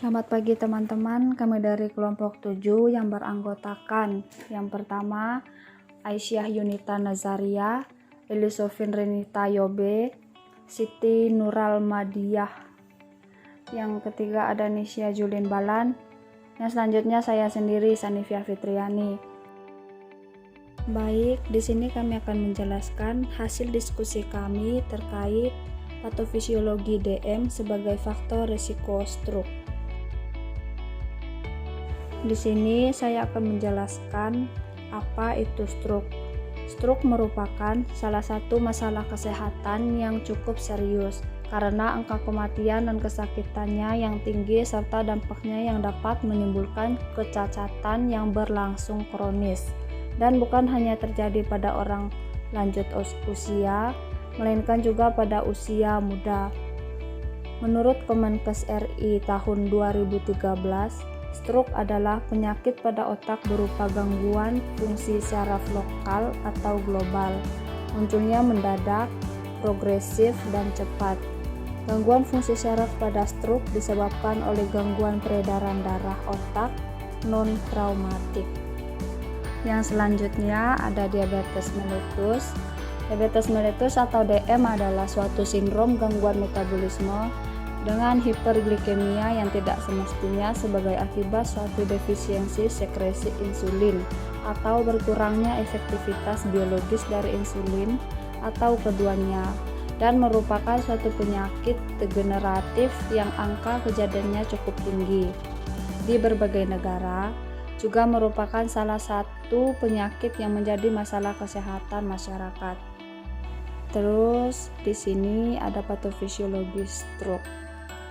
Selamat pagi teman-teman, kami dari kelompok 7 yang beranggotakan yang pertama Aisyah Yunita Nazaria, Elisofin Renita Yobe, Siti Nural Madiyah. Yang ketiga ada Nisya Julin Balan. Yang selanjutnya saya sendiri Sanifia Fitriani. Baik, di sini kami akan menjelaskan hasil diskusi kami terkait patofisiologi DM sebagai faktor risiko stroke. Di sini saya akan menjelaskan apa itu stroke. Stroke merupakan salah satu masalah kesehatan yang cukup serius karena angka kematian dan kesakitannya yang tinggi serta dampaknya yang dapat menimbulkan kecacatan yang berlangsung kronis dan bukan hanya terjadi pada orang lanjut usia, melainkan juga pada usia muda. Menurut Kemenkes RI tahun 2013, stroke adalah penyakit pada otak berupa gangguan fungsi saraf lokal atau global. Munculnya mendadak, progresif, dan cepat. Gangguan fungsi saraf pada stroke disebabkan oleh gangguan peredaran darah otak non-traumatik. Yang selanjutnya ada diabetes mellitus. Diabetes mellitus atau DM adalah suatu sindrom gangguan metabolisme dengan hiperglikemia yang tidak semestinya sebagai akibat suatu defisiensi sekresi insulin atau berkurangnya efektivitas biologis dari insulin atau keduanya, dan merupakan suatu penyakit degeneratif yang angka kejadiannya cukup tinggi. Di berbagai negara juga merupakan salah satu penyakit yang menjadi masalah kesehatan masyarakat. Terus di sini ada patofisiologi stroke.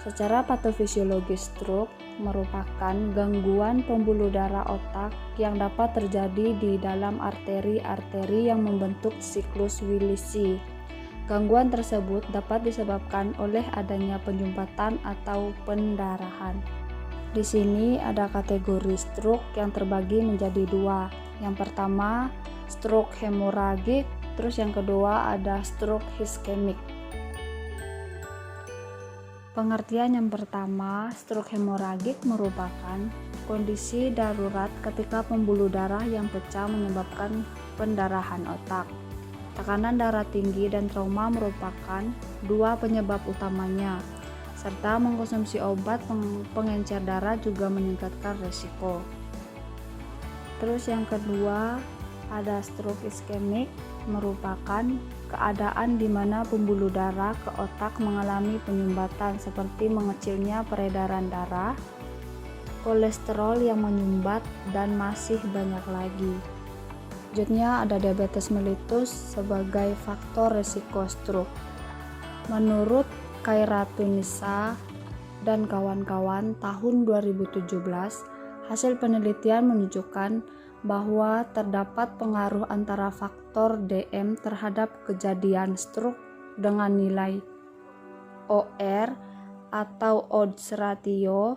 Secara patofisiologi stroke merupakan gangguan pembuluh darah otak yang dapat terjadi di dalam arteri-arteri yang membentuk siklus Willisi. Gangguan tersebut dapat disebabkan oleh adanya penyumbatan atau pendarahan. Di sini ada kategori stroke yang terbagi menjadi dua. Yang pertama, stroke hemoragik, terus yang kedua ada stroke iskemik. Pengertian yang pertama, stroke hemoragik merupakan kondisi darurat ketika pembuluh darah yang pecah menyebabkan pendarahan otak. Tekanan darah tinggi dan trauma merupakan dua penyebab utamanya, serta mengkonsumsi obat pengencer darah juga meningkatkan risiko. Terus yang kedua, ada stroke iskemik, merupakan keadaan di mana pembuluh darah ke otak mengalami penyumbatan seperti mengecilnya peredaran darah, kolesterol yang menyumbat, dan masih banyak lagi. Selanjutnya ada diabetes mellitus sebagai faktor risiko stroke. Menurut Khairatun-Nisa dan kawan-kawan tahun 2017, hasil penelitian menunjukkan bahwa terdapat pengaruh antara faktor DM terhadap kejadian stroke dengan nilai OR atau odds ratio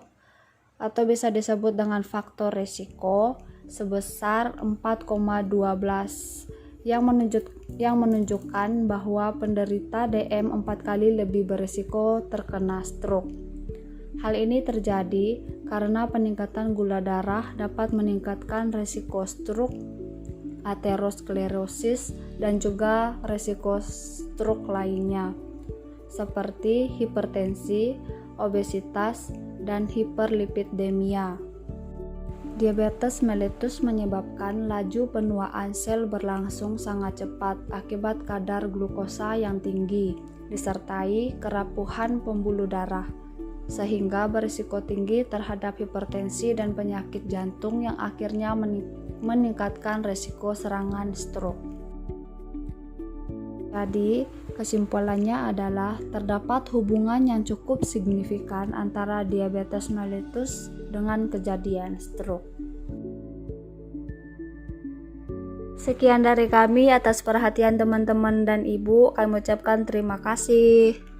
atau bisa disebut dengan faktor risiko sebesar 4,12 yang menunjukkan bahwa penderita DM 4 kali lebih berisiko terkena stroke. Hal ini terjadi karena peningkatan gula darah dapat meningkatkan risiko stroke, aterosklerosis, dan juga risiko stroke lainnya seperti hipertensi, obesitas, dan hiperlipidemia. Diabetes mellitus menyebabkan laju penuaan sel berlangsung sangat cepat akibat kadar glukosa yang tinggi, disertai kerapuhan pembuluh darah, sehingga berisiko tinggi terhadap hipertensi dan penyakit jantung yang akhirnya meningkatkan risiko serangan stroke. Jadi, kesimpulannya adalah terdapat hubungan yang cukup signifikan antara diabetes mellitus dengan kejadian stroke. Sekian dari kami. Atas perhatian teman-teman dan ibu, kami ucapkan terima kasih.